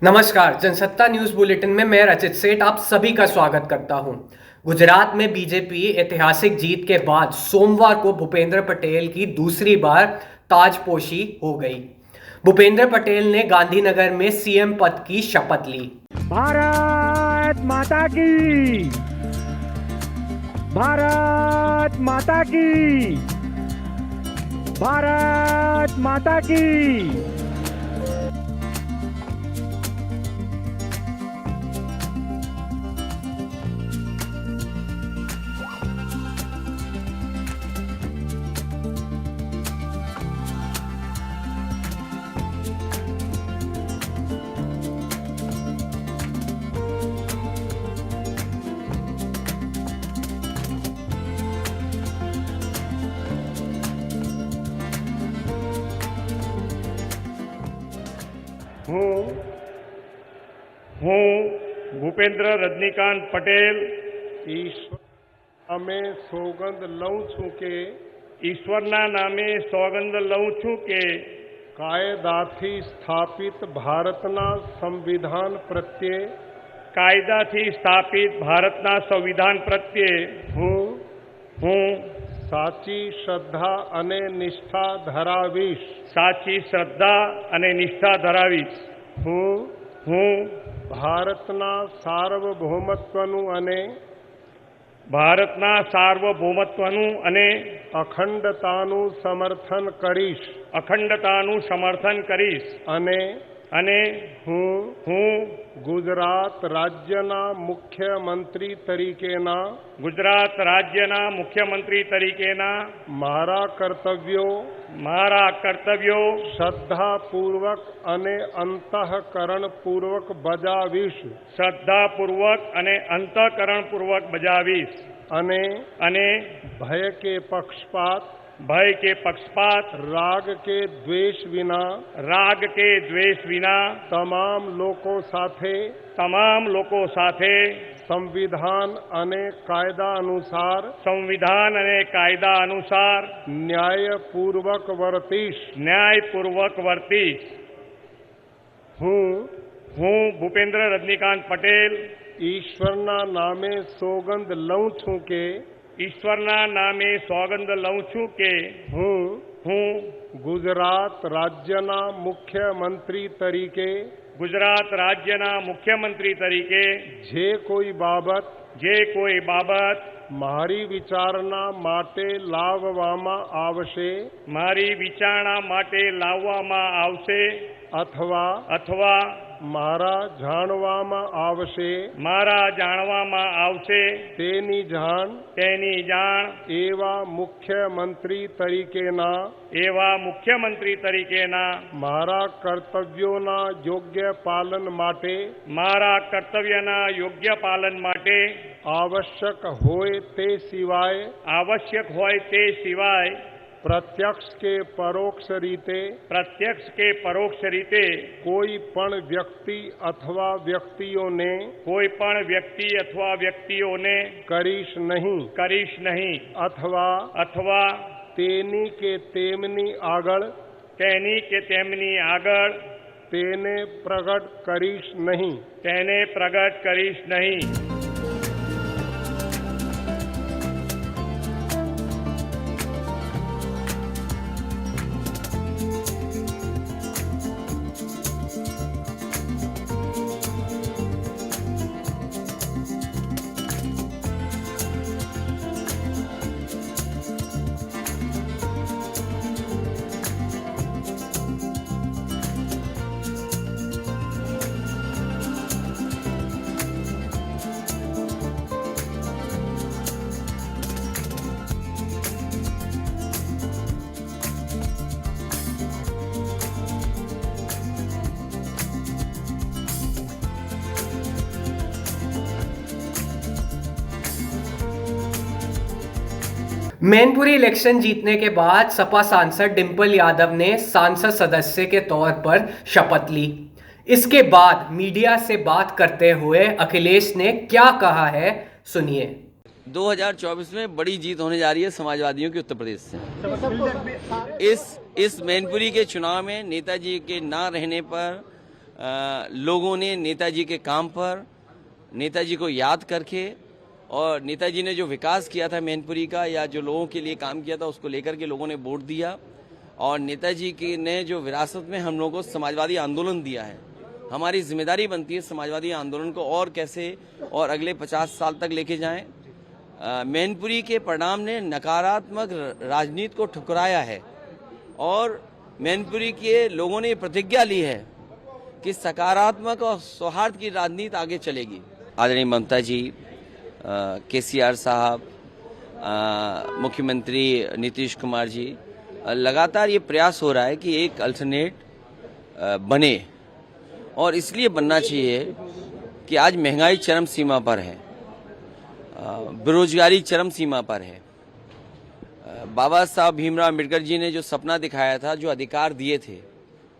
नमस्कार, Jansatta news bulletin में मैं रचित सेठ आप सभी का स्वागत करता हूं। गुजरात में बीजेपी ऐतिहासिक जीत के बाद सोमवार को भूपेंद्र पटेल की दूसरी बार ताजपोशी हो गई। भूपेंद्र पटेल ने गांधीनगर में सीएम पद की शपथ ली। भारत माता की, भारत माता की, भारत माता की। હું ભૂપેન્દ્ર રજનીકાંત પટેલ ઈશ્વરના નામે સોગંદ લઉં છું કે કાયદાથી સ્થાપિત ભારતના સંવિધાન પ્રત્યે કાયદાથી સ્થાપિત ભારતના સંવિધાન પ્રત્યે હું સાચી શ્રદ્ધા અને નિષ્ઠા ધરાવીશ. સાચી શ્રદ્ધા અને નિષ્ઠા ધરાવીશ. હું ભારતના સાર્વભૌમત્વનું અને ભારતના સાર્વભૌમત્વનું અને અખંડતાનું સમર્થન કરીશ. અખંડતાનું સમર્થન કરીશ. અને હું ગુજરાત રાજ્યના મુખ્યમંત્રી તરીકેના મારા કર્તવ્યો શ્રદ્ધાપૂર્વક અને અંતઃકરણપૂર્વક બજાવીશ. અને ભય કે પક્ષપાત રાગ કે દ્વેષ વિના તમામ લોકો સાથે સંવિધાન અને કાયદા અનુસાર ન્યાયપૂર્વક વર્તીશ. હું ભૂપેન્દ્ર રજનીકાંત પટેલ ઈશ્વરના નામે સોગંદ લઉં છું કે હું ગુજરાત રાજ્યના મુખ્યમંત્રી તરીકે જે કોઈ બાબત મારી વિચારણા માટે લાવવામાં આવશે અથવા મારા જાણવામાં આવશે તેની જાણ એવા મુખ્યમંત્રી તરીકેના મારા કર્તવ્યોના યોગ્ય પાલન માટે આવશ્યક હોય તે સિવાય પ્રત્યક્ષ કે પરોક્ષ રીતે કોઈ પણ વ્યક્તિ અથવા વ્યક્તિઓને કરીશ નહીં અથવા તેની કે તેમની આગળ તેને પ્રગટ કરીશ નહીં. मैनपुरी इलेक्शन जीतने के बाद सपा सांसद डिंपल यादव ने सांसद सदस्य के तौर पर शपथ ली। इसके बाद मीडिया से बात करते हुए अखिलेश ने क्या कहा है, सुनिए। 2024 में बड़ी जीत होने जा रही है समाजवादियों के उत्तर प्रदेश से। इस मैनपुरी के चुनाव में नेताजी के ना रहने पर लोगों ने नेताजी के काम पर, नेताजी को याद करके और नेताजी ने जो विकास किया था मैनपुरी का या जो लोगों के लिए काम किया था उसको लेकर के लोगों ने वोट दिया। और नेताजी की ने जो विरासत में हम लोगों को समाजवादी आंदोलन दिया है, हमारी जिम्मेदारी बनती है समाजवादी आंदोलन को और कैसे और अगले 50 साल तक लेके जाएं। मैनपुरी के परिणाम ने नकारात्मक राजनीति को ठुकराया है और मैनपुरी के लोगों ने प्रतिज्ञा ली है कि सकारात्मक और सौहार्द की राजनीति आगे चलेगी। आदरणीय ममता जी, केसीआर साहब, मुख्यमंत्री नीतीश कुमार जी, लगातार ये प्रयास हो रहा है कि एक अल्टरनेट बने और इसलिए बनना चाहिए कि आज महंगाई चरम सीमा पर है, बेरोजगारी चरम सीमा पर है। बाबा साहब भीमराव अम्बेडकर जी ने जो सपना दिखाया था, जो अधिकार दिए थे,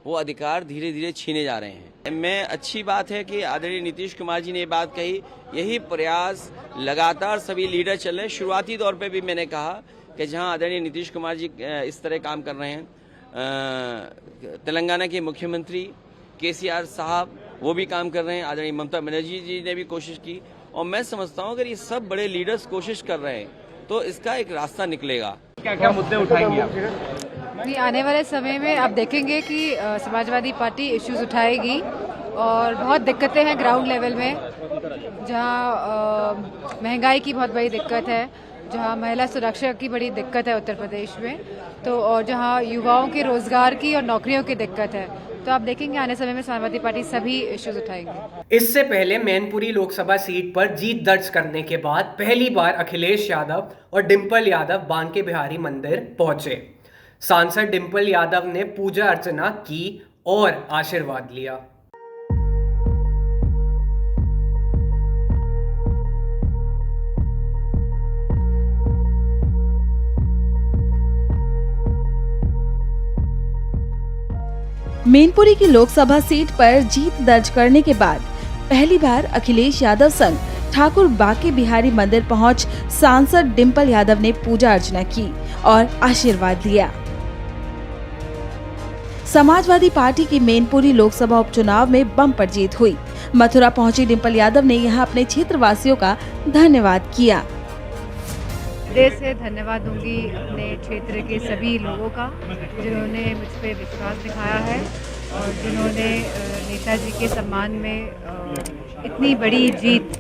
वो अधिकार धीरे धीरे छीने जा रहे हैं। मैं अच्छी बात है कि आदरणीय नीतीश कुमार जी ने ये बात कही, यही प्रयास लगातार सभी लीडर चल रहे हैं। शुरुआती दौर पे भी मैंने कहा कि जहां आदरणीय नीतीश कुमार जी इस तरह काम कर रहे हैं, तेलंगाना के मुख्यमंत्री केसीआर साहब वो भी काम कर रहे हैं, आदरणीय ममता बनर्जी जी ने भी कोशिश की और मैं समझता हूं अगर ये सब बड़े लीडर्स कोशिश कर रहे हैं तो इसका एक रास्ता निकलेगा। क्या क्या मुद्दे उठाएंगे आप? नहीं, आने वाले समय में आप देखेंगे कि समाजवादी पार्टी इश्यूज उठाएगी और बहुत दिक्कतें हैं ग्राउंड लेवल में, जहां महंगाई की बहुत बड़ी दिक्कत है, जहां महिला सुरक्षा की बड़ी दिक्कत है उत्तर प्रदेश में, तो और जहां युवाओं के रोजगार की और नौकरियों की दिक्कत है। तो आप देखेंगे आने समय में समाजवादी पार्टी सभी इश्यूज उठाएंगे। इससे पहले मैनपुरी लोकसभा सीट पर जीत दर्ज करने के बाद पहली बार अखिलेश यादव और डिंपल यादव बांके बिहारी मंदिर पहुंचे। सांसद डिंपल यादव ने पूजा अर्चना की और आशीर्वाद लिया। मैनपुरी की लोकसभा सीट पर जीत दर्ज करने के बाद पहली बार अखिलेश यादव संग ठाकुर बांके बिहारी मंदिर पहुंच सांसद डिंपल यादव ने पूजा अर्चना की और आशीर्वाद लिया। समाजवादी पार्टी की मैनपुरी लोकसभा उपचुनाव में बम्पर जीत हुई। मथुरा पहुंची डिंपल यादव ने यहां अपने क्षेत्रवासियों का धन्यवाद किया। दिल से धन्यवाद दूंगी अपने क्षेत्र के सभी लोगों का जिन्होंने मुझ पर विश्वास दिखाया है और जिन्होंने नेताजी के सम्मान में इतनी बड़ी जीत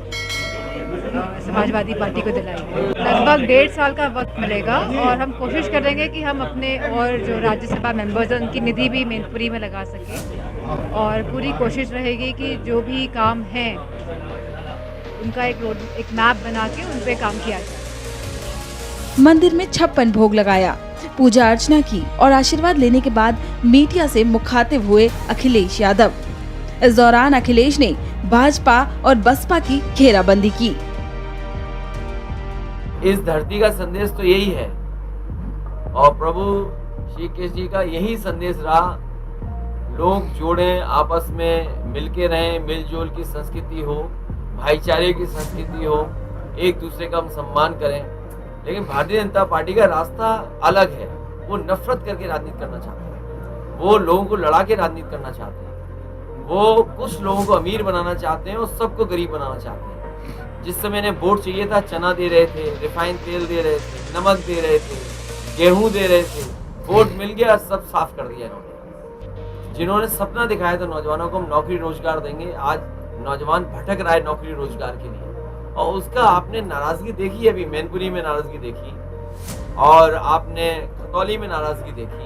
समाजवादी पार्टी को दिलाई है। लगभग 1.5 साल का वक्त मिलेगा और हम कोशिश करेंगे कि हम अपने और जो राज्यसभा मेंबर्स हैं उनकी निधि भी मैनपुरी में लगा सकें और पूरी कोशिश रहेगी कि जो भी काम हैं उनका एक मैप बना के उन पर काम किया जाए। मंदिर में 56 भोग लगाया, पूजा अर्चना की और आशीर्वाद लेने के बाद मीडिया से मुखातिब हुए अखिलेश यादव। इस दौरान अखिलेश ने भाजपा और बसपा की घेराबंदी की। इस धरती का संदेश तो यही है और प्रभु श्री कृष्ण जी का यही संदेश रहा, लोग जोड़ें, आपस में मिलके रहें, मिलजुल की संस्कृति हो, भाईचारे की संस्कृति हो, एक दूसरे का हम सम्मान करें। लेकिन भारतीय जनता पार्टी का रास्ता अलग है। वो नफरत करके राजनीति करना चाहते हैं, वो लोगों को लड़ा के राजनीति करना चाहते हैं, वो कुछ लोगों को अमीर बनाना चाहते हैं और सबको गरीब बनाना चाहते हैं। जिस समय इन्हें वोट चाहिए था, चना दे रहे थे, रिफाइंड तेल दे रहे थे, नमक दे रहे थे, गेहूं दे रहे थे, वोट मिल गया, सब साफ कर दिया इन्होंने। जिन्होंने सपना दिखाया था नौजवानों को हम नौकरी रोजगार देंगे, आज नौजवान भटक रहा है नौकरी रोजगार के लिए और उसका आपने नाराजगी देखी। अभी मैनपुरी में नाराजगी देखी और आपने खतौली में नाराजगी देखी,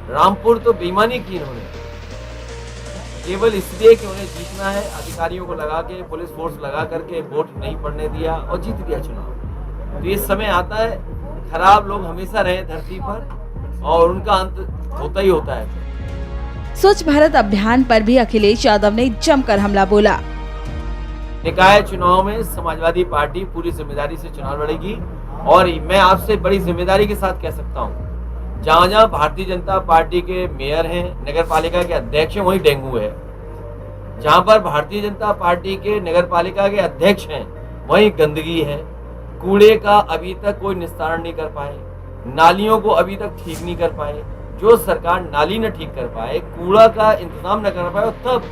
रामपुर तो बेईमानी की इन्होंने केवल इसलिए कि उन्हें जीतना है, अधिकारियों को लगा के, पुलिस फोर्स लगा करके वोट नहीं पड़ने दिया और जीत दिया चुनाव। तो ये समय आता है, खराब लोग हमेशा रहे धरती पर और उनका अंत होता ही होता है। स्वच्छ भारत अभियान पर भी अखिलेश यादव ने जमकर हमला बोला। निकाय चुनाव में समाजवादी पार्टी पूरी जिम्मेदारी से चुनाव लड़ेगी और मैं आपसे बड़ी जिम्मेदारी के साथ कह सकता हूँ, जहाँ जहाँ भारतीय जनता पार्टी के मेयर हैं, नगर पालिका के अध्यक्ष हैं, वहीं डेंगू है। जहाँ पर भारतीय जनता पार्टी के नगर पालिका के अध्यक्ष हैं, वहीं गंदगी है। कूड़े का अभी तक कोई निस्तारण नहीं कर पाए, नालियों को अभी तक ठीक नहीं कर पाए। जो सरकार नाली न ठीक कर पाए, कूड़ा का इंतजाम न कर पाए, और तब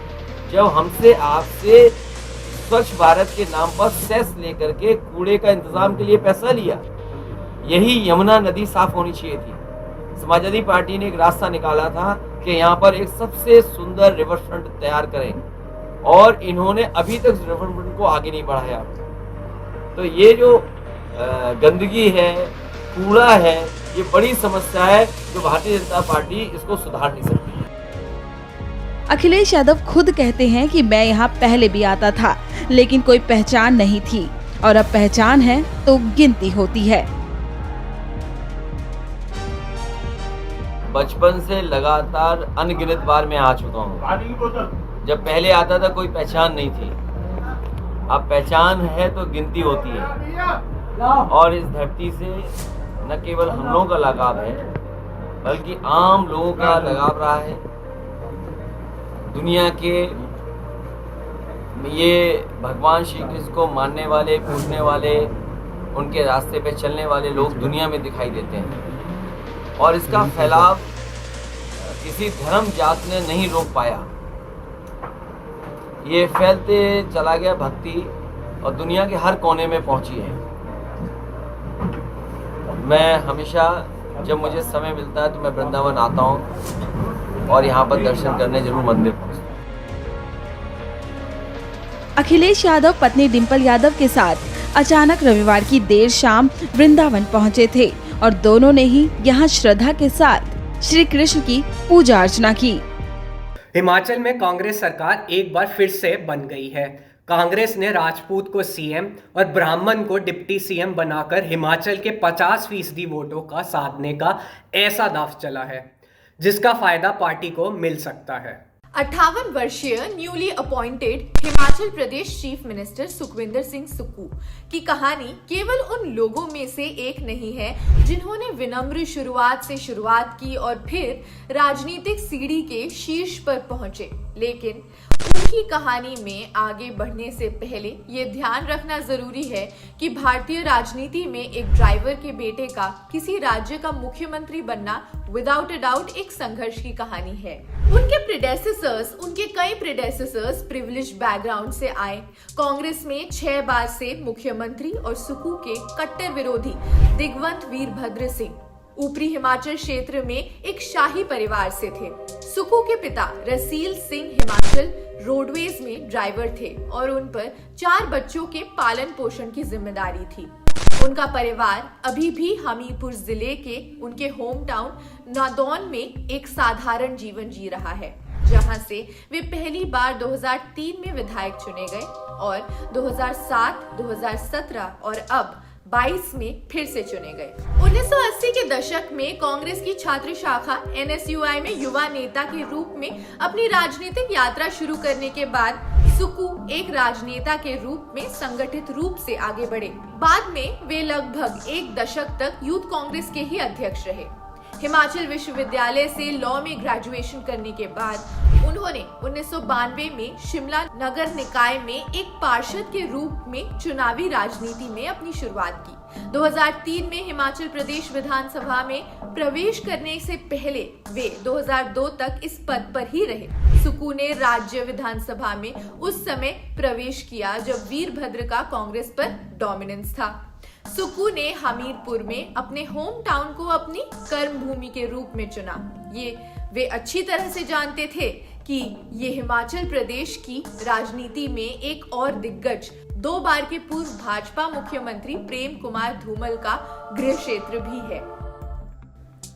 जब हमसे आपसे स्वच्छ भारत के नाम पर सेस लेकर के कूड़े का इंतजाम के लिए पैसा लिया, यही यमुना नदी साफ होनी चाहिए थी। समाजवादी पार्टी ने एक रास्ता निकाला था कि यहाँ पर एक सबसे सुंदर रिवर फ्रंट तैयार करें, और इन्होंने अभी तक रिवर फ्रंट को आगे नहीं बढ़ाया। तो ये जो गंदगी है, कूड़ा है, ये बड़ी समस्या है जो भारतीय जनता पार्टी इसको सुधार नहीं सकती। अखिलेश यादव खुद कहते हैं कि मैं यहाँ पहले भी आता था, लेकिन कोई पहचान नहीं थी, और अब पहचान है तो गिनती होती है। बचपन से लगातार अनगिनत बार मैं आ चुका हूँ। जब पहले आता था कोई पहचान नहीं थी, अब पहचान है तो गिनती होती है। और इस धरती से न केवल हम लोगों का लगाव है, बल्कि आम लोगों का लगाव रहा है। दुनिया के ये भगवान श्री कृष्ण को मानने वाले, पूजने वाले, उनके रास्ते पे चलने वाले लोग दुनिया में दिखाई देते हैं, और इसका फैलाव किसी धर्म जात ने नहीं रोक पाया। ये फैलते चला गया भक्ति, और दुनिया के हर कोने में पहुंची है। मैं हमेशा जब मुझे समय मिलता है तो मैं वृंदावन आता हूँ, और यहाँ पर दर्शन करने जरूर मंदिर पहुँचता हूँ। अखिलेश यादव पत्नी डिंपल यादव के साथ अचानक रविवार की देर शाम वृंदावन पहुंचे थे, और दोनों ने ही यहाँ श्रद्धा के साथ श्री कृष्ण की पूजा अर्चना की। हिमाचल में कांग्रेस सरकार एक बार फिर से बन गई है। कांग्रेस ने राजपूत को सीएम और ब्राह्मण को डिप्टी सीएम बनाकर हिमाचल के 50% वोटों का साधने का ऐसा दाव चला है, जिसका फायदा पार्टी को मिल सकता है। 58 वर्षीय newly appointed Himachal Pradesh chief minister Sukhvinder Singh Sukhu की कहानी केवल उन लोगों में से एक नहीं है जिन्होंने विनम्र शुरुआत से शुरुआत की और फिर राजनीतिक सीढ़ी के शीर्ष पर पहुंचे। लेकिन उनकी कहानी में आगे बढ़ने से पहले ये ध्यान रखना जरूरी है कि भारतीय राजनीति में एक ड्राइवर के बेटे का किसी राज्य का मुख्यमंत्री बनना विदाउट अ डाउट एक संघर्ष की कहानी है। उनके कई प्रेडेसेसर्स प्रिविलेज्ड बैकग्राउंड से आए। कांग्रेस में 6 बार से मुख्यमंत्री और सुक्खू के कट्टर विरोधी दिग्वंत वीरभद्र सिंह ऊपरी हिमाचल क्षेत्र में एक शाही परिवार से थे। सुक्खू के पिता रसील सिंह हिमाचल रोडवेज में ड्राइवर थे और उन पर 4 बच्चों के पालन पोषण की जिम्मेदारी थी। उनका परिवार अभी भी हमीरपुर जिले के उनके होम टाउन नादौन में एक साधारण जीवन जी रहा है, जहां से वे पहली बार 2003 में विधायक चुने गए और 2007, 2017 और अब 22 में फिर से चुने गए। 1980 के दशक में कांग्रेस की छात्र शाखा NSUI में युवा नेता के रूप में अपनी राजनीतिक यात्रा शुरू करने के बाद सुक्खू एक राजनेता के रूप में संगठित रूप से आगे बढ़े। बाद में वे लगभग 1 दशक तक यूथ कांग्रेस के ही अध्यक्ष रहे। हिमाचल विश्वविद्यालय से लॉ में ग्रेजुएशन करने के बाद उन्होंने 1992 में शिमला नगर निकाय में एक पार्षद के रूप में चुनावी राजनीति में अपनी शुरुआत की। 2003 में हिमाचल प्रदेश विधानसभा में प्रवेश करने से पहले वे 2002 तक इस पद पर ही रहे। सुक्खू ने राज्य विधानसभा में उस समय प्रवेश किया जब वीरभद्र का कांग्रेस पर डोमिनेंस था। सुक्खू ने हमीरपुर में अपने होम टाउन को अपनी कर्म भूमि के रूप में चुना। ये वे अच्छी तरह से जानते थे कि ये हिमाचल प्रदेश की राजनीति में एक और दिग्गज 2 बार के पूर्व भाजपा मुख्यमंत्री प्रेम कुमार धूमल का गृह क्षेत्र भी है।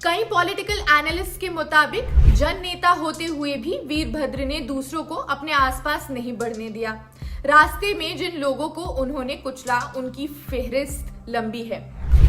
कई पॉलिटिकल एनालिस्ट के मुताबिक जन नेता होते हुए भी वीरभद्र ने दूसरों को अपने आसपास नहीं बढ़ने दिया। रास्ते में जिन लोगों को उन्होंने कुचला उनकी फेहरिस्त लंबी है।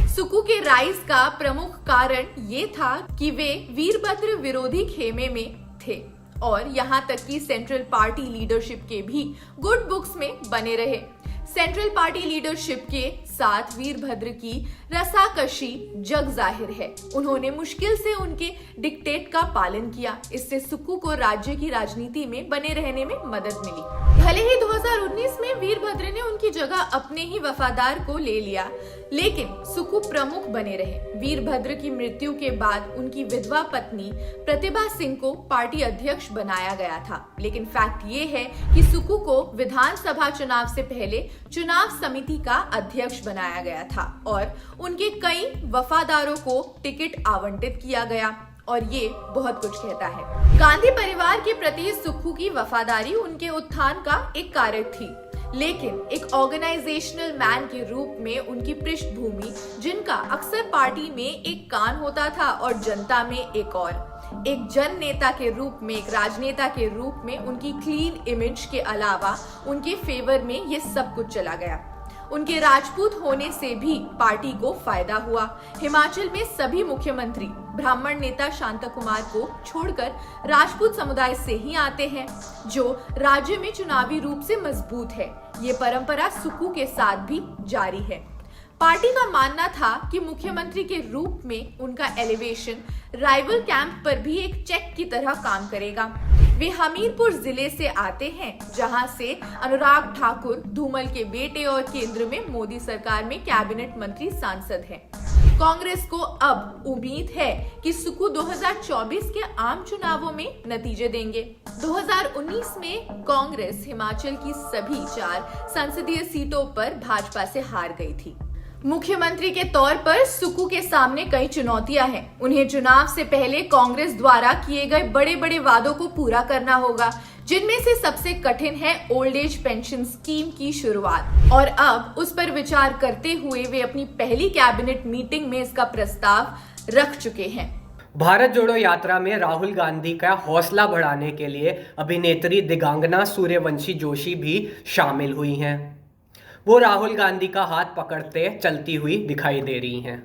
सुक्खू के राइज का प्रमुख कारण ये था कि वे वीरभद्र विरोधी खेमे में थे और यहाँ तक कि सेंट्रल पार्टी लीडरशिप के भी गुड बुक्स में बने रहे। सेंट्रल पार्टी लीडरशिप के साथ वीरभद्र की रसाकशी जग जाहिर है। उन्होंने मुश्किल से उनके डिक्टेट का पालन किया। इससे सुक्खू को राज्य की राजनीति में बने रहने में मदद मिली। भले ही 2019 में वीरभद्र ने उनकी जगह अपने ही वफादार को ले लिया, लेकिन सुक्कू प्रमुख बने रहे। वीरभद्र की मृत्यु के बाद उनकी विधवा पत्नी प्रतिभा सिंह को पार्टी अध्यक्ष बनाया गया था। लेकिन फैक्ट ये है कि सुक्कू को विधानसभा चुनाव से पहले चुनाव समिति का अध्यक्ष बनाया गया था और उनके कई वफादारों को टिकट आवंटित किया गया, और ये बहुत कुछ कहता है। गांधी परिवार के प्रति सुक्कू की वफादारी उनके उत्थान का एक कारक थी, लेकिन एक ऑर्गेनाइजेशनल मैन के रूप में उनकी पृष्ठभूमि, जिनका अक्सर पार्टी में एक कान होता था और जनता में एक और, एक जन नेता के रूप में, एक राजनेता के रूप में उनकी क्लीन इमेज के अलावा उनके फेवर में ये सब कुछ चला गया। उनके राजपूत होने से भी पार्टी को फायदा हुआ। हिमाचल में सभी मुख्यमंत्री ब्राह्मण नेता शांता कुमार को छोड़कर राजपूत समुदाय से ही आते हैं, जो राज्य में चुनावी रूप से मजबूत है। ये परंपरा सुक्कू के साथ भी जारी है। पार्टी का मानना था कि मुख्यमंत्री के रूप में उनका एलिवेशन राइवल कैंप पर भी एक चेक की तरह काम करेगा। वे हमीरपुर जिले से आते हैं, जहां से अनुराग ठाकुर धूमल के बेटे और केंद्र में मोदी सरकार में कैबिनेट मंत्री सांसद हैं। कांग्रेस को अब उम्मीद है कि सुक्कू 2024 के आम चुनावों में नतीजे देंगे। 2019 में कांग्रेस हिमाचल की सभी 4 संसदीय सीटों पर भाजपा से हार गई थी। मुख्यमंत्री के तौर पर सुक्कू के सामने कई चुनौतियां हैं। उन्हें चुनाव से पहले कांग्रेस द्वारा किए गए बड़े बड़े वादों को पूरा करना होगा, जिनमें से सबसे कठिन है ओल्ड एज पेंशन स्कीम की शुरुआत, और अब उस पर विचार करते हुए वे अपनी पहली कैबिनेट मीटिंग में इसका प्रस्ताव रख चुके हैं। भारत जोड़ो यात्रा में राहुल गांधी का हौसला बढ़ाने के लिए अभिनेत्री दिगांगना सूर्यवंशी जोशी भी शामिल हुई हैं। वो राहुल गांधी का हाथ पकड़ते चलती हुई दिखाई दे रही हैं।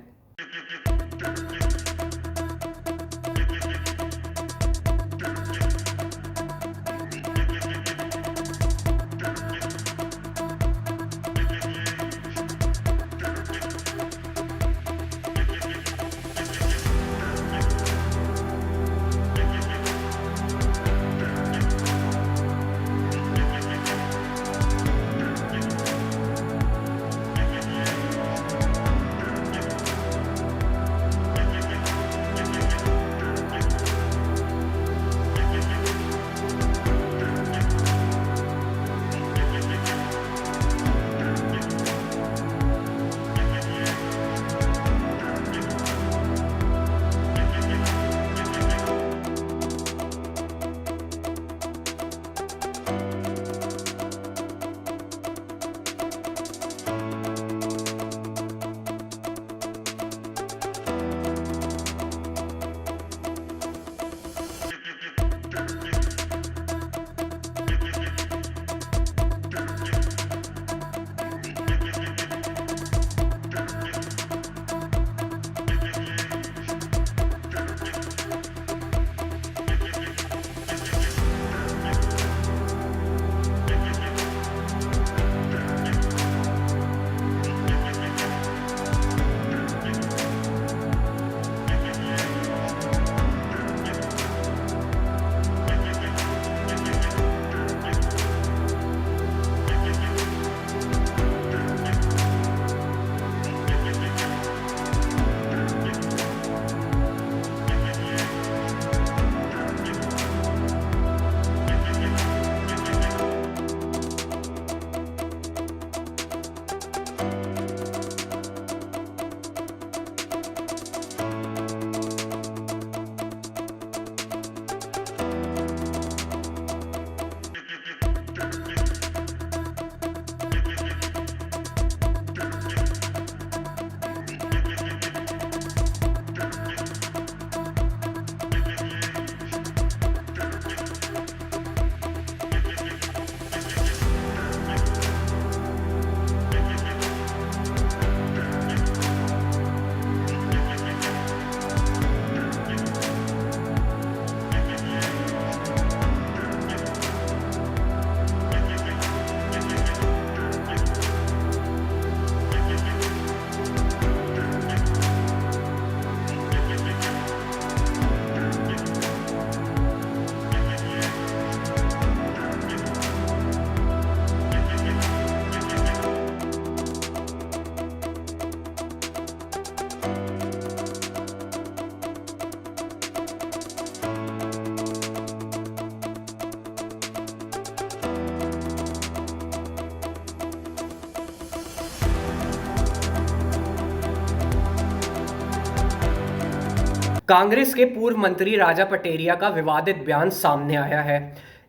कांग्रेस के पूर्व मंत्री राजा पटेरिया का विवादित बयान सामने आया है।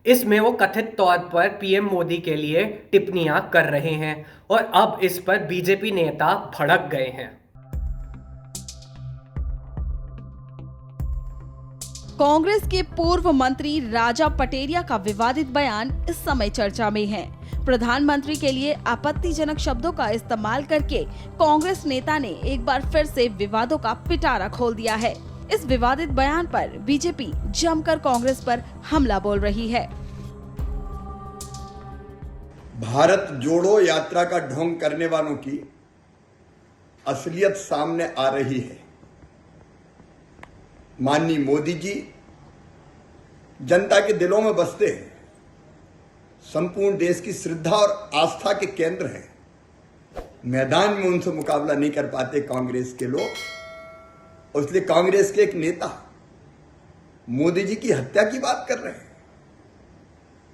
इसमें वो कथित तौर पर पीएम मोदी के लिए टिप्पणियां कर रहे हैं और अब इस पर बीजेपी नेता भड़क गए हैं। कांग्रेस के पूर्व मंत्री राजा पटेरिया का विवादित बयान इस समय चर्चा में है। प्रधानमंत्री के लिए आपत्तिजनक शब्दों का इस्तेमाल करके कांग्रेस नेता ने एक बार फिर से विवादों का पिटारा खोल दिया है। इस विवादित बयान पर बीजेपी जमकर कांग्रेस पर हमला बोल रही है। भारत जोड़ो यात्रा का ढोंग करने वालों की असलियत सामने आ रही है। माननीय मोदी जी जनता के दिलों में बसते हैं, संपूर्ण देश की श्रद्धा और आस्था के केंद्र हैं। मैदान में उनसे मुकाबला नहीं कर पाते कांग्रेस के लोग, इसलिए कांग्रेस के एक नेता मोदी जी की हत्या की बात कर रहे हैं।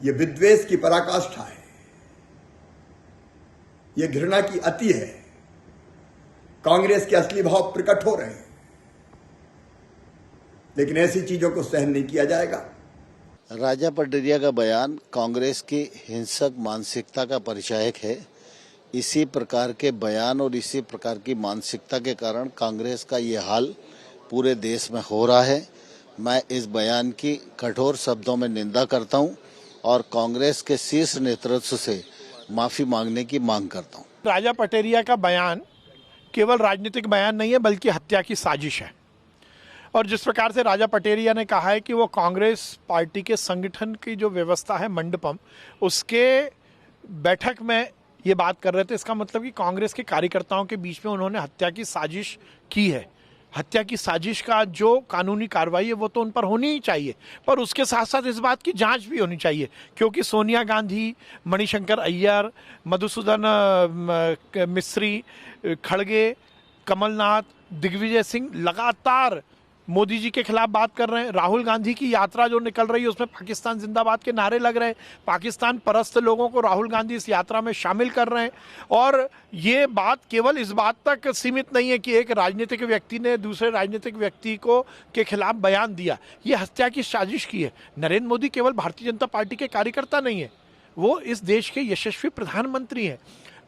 यह विद्वेष की पराकाष्ठा है, यह घृणा की अति है। कांग्रेस के असली भाव प्रकट हो रहे हैं, लेकिन ऐसी चीजों को सहन नहीं किया जाएगा। राजा पटेरिया का बयान कांग्रेस की हिंसक मानसिकता का परिचायक है। इसी प्रकार के बयान और इसी प्रकार की मानसिकता के कारण कांग्रेस का ये हाल पूरे देश में हो रहा है। मैं इस बयान की कठोर शब्दों में निंदा करता हूं और कांग्रेस के शीर्ष नेतृत्व से माफी मांगने की मांग करता हूं। राजा पटेरिया का बयान केवल राजनीतिक बयान नहीं है, बल्कि हत्या की साजिश है। और जिस प्रकार से राजा पटेरिया ने कहा है कि वो कांग्रेस पार्टी के संगठन की जो व्यवस्था है मंडपम, उसके बैठक में ये बात कर रहे थे, इसका मतलब कि कांग्रेस के कार्यकर्ताओं के बीच में उन्होंने हत्या की साजिश की है। हत्या की साजिश का जो कानूनी कार्रवाई है वो तो उन पर होनी ही चाहिए, पर उसके साथ साथ इस बात की जांच भी होनी चाहिए, क्योंकि सोनिया गांधी, मणिशंकर अय्यर, मधुसूदन मिस्त्री, खड़गे, कमलनाथ, दिग्विजय सिंह लगातार मोदी जी के खिलाफ बात कर रहे हैं। राहुल गांधी की यात्रा जो निकल रही है उसमें पाकिस्तान जिंदाबाद के नारे लग रहे हैं। पाकिस्तान परस्त लोगों को राहुल गांधी इस यात्रा में शामिल कर रहे हैं। और ये बात केवल इस बात तक सीमित नहीं है कि एक राजनीतिक व्यक्ति ने दूसरे राजनीतिक व्यक्ति को के खिलाफ बयान दिया, ये हत्या की साजिश की है। नरेंद्र मोदी केवल भारतीय जनता पार्टी के कार्यकर्ता नहीं है, वो इस देश के यशस्वी प्रधानमंत्री हैं।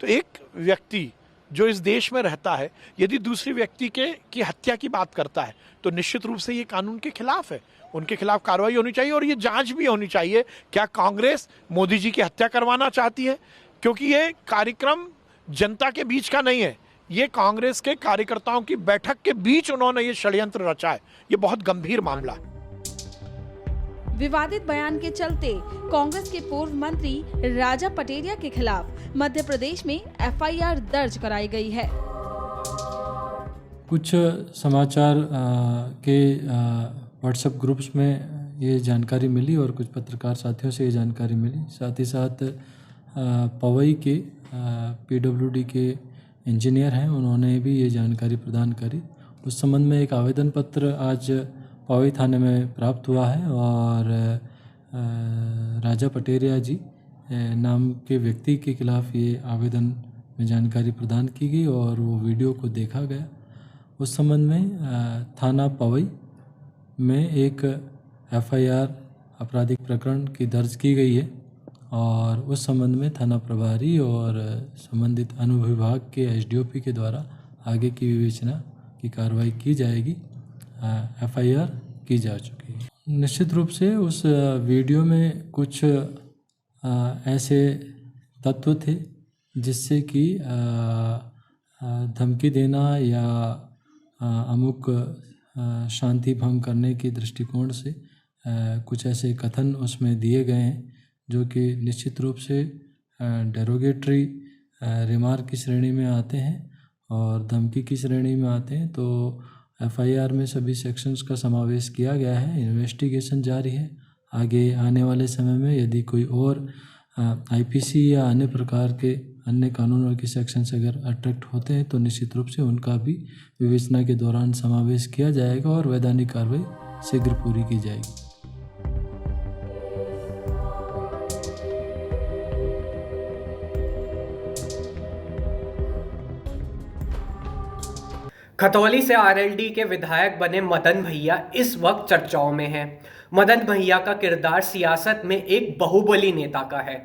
तो एक व्यक्ति जो इस देश में रहता है यदि दूसरी व्यक्ति की हत्या की बात करता है तो निश्चित रूप से ये कानून के खिलाफ है। उनके खिलाफ कार्रवाई होनी चाहिए और ये जांच भी होनी चाहिए, क्या कांग्रेस मोदी जी की हत्या करवाना चाहती है? क्योंकि ये कार्यक्रम जनता के बीच का नहीं है, ये कांग्रेस के कार्यकर्ताओं की बैठक के बीच उन्होंने ये षड्यंत्र रचा है। ये बहुत गंभीर मामला है। विवादित बयान के चलते कांग्रेस के पूर्व मंत्री राजा पटेरिया के खिलाफ मध्य प्रदेश में एफआईआर दर्ज कराई गई है। कुछ समाचार के व्हाट्सएप ग्रुप्स में ये जानकारी मिली और कुछ पत्रकार साथियों से ये जानकारी मिली। साथ ही साथ पवई के पीडब्ल्यूडी के इंजीनियर हैं, उन्होंने भी ये जानकारी प्रदान करी। उस संबंध में एक आवेदन पत्र आज पवई थाने में प्राप्त हुआ है और राजा पटेरिया जी नाम के व्यक्ति के खिलाफ ये आवेदन में जानकारी प्रदान की गई और वो वीडियो को देखा गया। उस संबंध में थाना पवई में एक एफआईआर आपराधिक प्रकरण की दर्ज की गई है और उस संबंध में थाना प्रभारी और संबंधित अनुविभाग के एसडीओपी के द्वारा आगे की विवेचना की कार्रवाई की जाएगी। एफआईआर की जा चुकी है। निश्चित रूप से उस वीडियो में कुछ ऐसे तत्व थे जिससे कि धमकी देना या अमुक शांति भंग करने के दृष्टिकोण से कुछ ऐसे कथन उसमें दिए गए हैं जो कि निश्चित रूप से डेरोगेटरी रिमार्क की श्रेणी में आते हैं और धमकी की श्रेणी में आते हैं। तो एफआईआर में सभी सेक्शंस का समावेश किया गया है। इन्वेस्टिगेशन जारी है। आगे आने वाले समय में यदि कोई और आईपीसी या अन्य प्रकार के अन्य कानूनों के सेक्शंस अगर अट्रैक्ट होते हैं तो निश्चित रूप से उनका भी विवेचना के दौरान समावेश किया जाएगा और वैधानिक कार्रवाई शीघ्र पूरी की जाएगी। खतौली से आरएलडी के विधायक बने मदन भैया इस वक्त चर्चाओं में हैं। मदन भैया का किरदार सियासत में एक बाहुबली नेता का है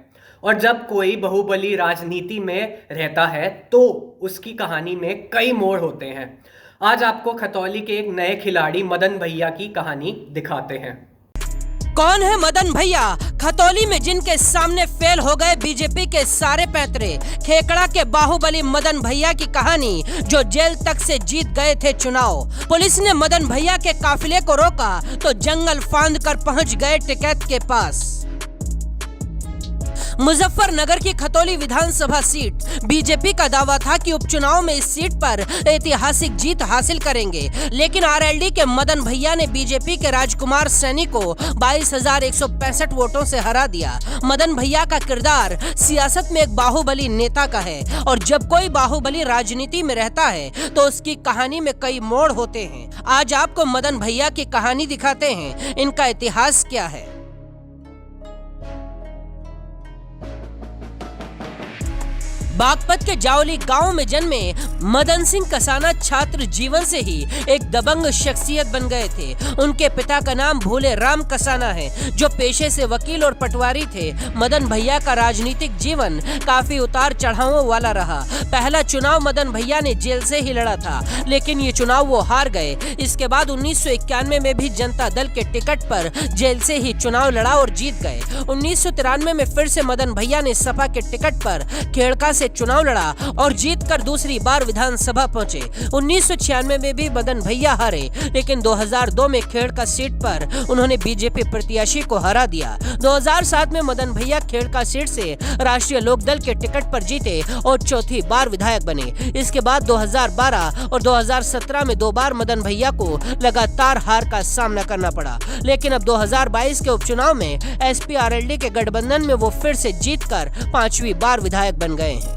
और जब कोई बाहुबली राजनीति में रहता है तो उसकी कहानी में कई मोड़ होते हैं। आज आपको खतौली के एक नए खिलाड़ी मदन भैया की कहानी दिखाते हैं। कौन है मदन भैया? खतौली में जिनके सामने फेल हो गए बीजेपी के सारे पैंतरे, खेकड़ा के बाहुबली मदन भैया की कहानी, जो जेल तक से जीत गए थे चुनाव। पुलिस ने मदन भैया के काफिले को रोका तो जंगल फांद कर पहुंच गए टिकैत के पास। मुजफ्फरनगर की खतौली विधानसभा सीट, बीजेपी का दावा था कि उपचुनाव में इस सीट पर ऐतिहासिक जीत हासिल करेंगे, लेकिन आरएलडी के मदन भैया ने बीजेपी के राजकुमार सैनी को 22,165 वोटों से हरा दिया। मदन भैया का किरदार सियासत में एक बाहुबली नेता का है और जब कोई बाहुबली राजनीति में रहता है तो उसकी कहानी में कई मोड़ होते हैं। आज आपको मदन भैया की कहानी दिखाते हैं, इनका इतिहास क्या है। बागपत के जावली गांव में जन्मे मदन सिंह कसाना छात्र जीवन से ही एक दबंग शख्सियत बन गए थे। उनके पिता का नाम भोले राम कसाना है, जो पेशे से वकील और पटवारी थे। मदन भैया का राजनीतिक जीवन काफी उतार चढ़ावों वाला रहा। पहला चुनाव मदन भैया ने जेल से ही लड़ा था, लेकिन ये चुनाव वो हार गए। इसके बाद 1991 में भी जनता दल के टिकट पर जेल से ही चुनाव लड़ा और जीत गए। 1993 में फिर से मदन भैया ने सपा के टिकट पर खेड़का से चुनाव लड़ा और जीतकर दूसरी बार विधानसभा पहुंचे। 1996 में भी मदन भैया हारे, लेकिन 2002 में खेड़का सीट पर उन्होंने बीजेपी प्रत्याशी को हरा दिया। 2007 में मदन भैया खेड़का सीट से राष्ट्रीय लोकदल के टिकट पर जीते और चौथी बार विधायक बने। इसके बाद 2012 और 2017 में 2 बार मदन भैया को लगातार हार का सामना करना पड़ा, लेकिन अब 2022 के उपचुनाव में एसपी आरएलडी के गठबंधन में वो फिर से जीतकर 5वीं बार विधायक बन गए हैं।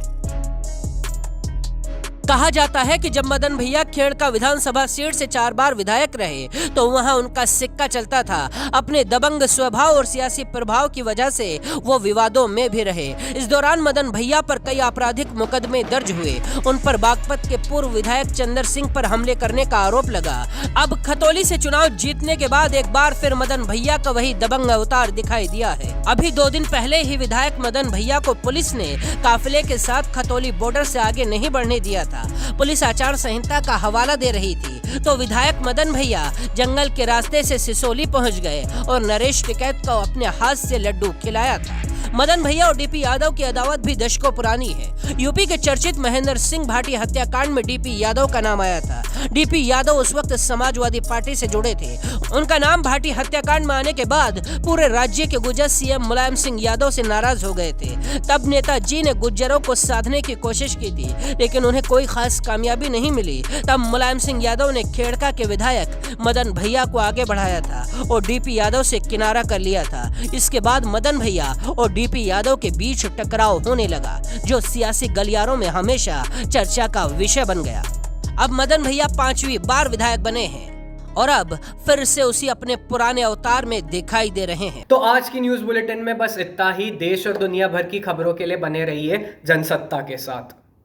कहा जाता है कि जब मदन भैया खेड़का विधानसभा सीट से 4 बार विधायक रहे तो वहां उनका सिक्का चलता था। अपने दबंग स्वभाव और सियासी प्रभाव की वजह से वो विवादों में भी रहे। इस दौरान मदन भैया पर कई आपराधिक मुकदमे दर्ज हुए। उन पर बागपत के पूर्व विधायक चंदर सिंह पर हमले करने का आरोप लगा। अब खतौली से चुनाव जीतने के बाद एक बार फिर मदन भैया का वही दबंग अवतार दिखाई दिया है। अभी 2 दिन पहले ही विधायक मदन भैया को पुलिस ने काफिले के साथ खतौली बॉर्डर से आगे नहीं बढ़ने दिया था। पुलिस आचार संहिता का हवाला दे रही थी तो विधायक मदन भैया जंगल के रास्ते से सिसोली पहुंच गए और नरेश टिकैत को अपने हाथ से लड्डू खिलाया था। मदन भैया और डीपी यादव की अदावत भी दशकों पुरानी है। यूपी के चर्चित महेंद्र सिंह भाटी हत्याकांड में डीपी यादव का नाम आया था। डीपी यादव उस वक्त समाजवादी पार्टी से जुड़े थे। उनका नाम भाटी हत्याकांड में आने के बाद पूरे राज्य के गुर्जर सीएम मुलायम सिंह यादव से नाराज हो गए थे। तब नेताजी ने गुर्जरों को साधने की कोशिश की थी, लेकिन उन्हें कोई खास कामयाबी नहीं मिली। तब मुलायम सिंह यादव ने खेड़का के विधायक मदन भैया को आगे बढ़ाया था और डीपी यादव से किनारा कर लिया था। इसके बाद मदन भैया और डीपी यादव के बीच टकराव होने लगा, जो सियासी गलियारों में हमेशा चर्चा का विषय बन गया। अब मदन भैया 5वीं बार विधायक बने हैं और अब फिर से उसी अपने पुराने अवतार में दिखाई दे रहे हैं। तो आज की न्यूज बुलेटिन में बस इतना ही। देश और दुनिया भर की खबरों के लिए बने रहिए जनसत्ता के साथ।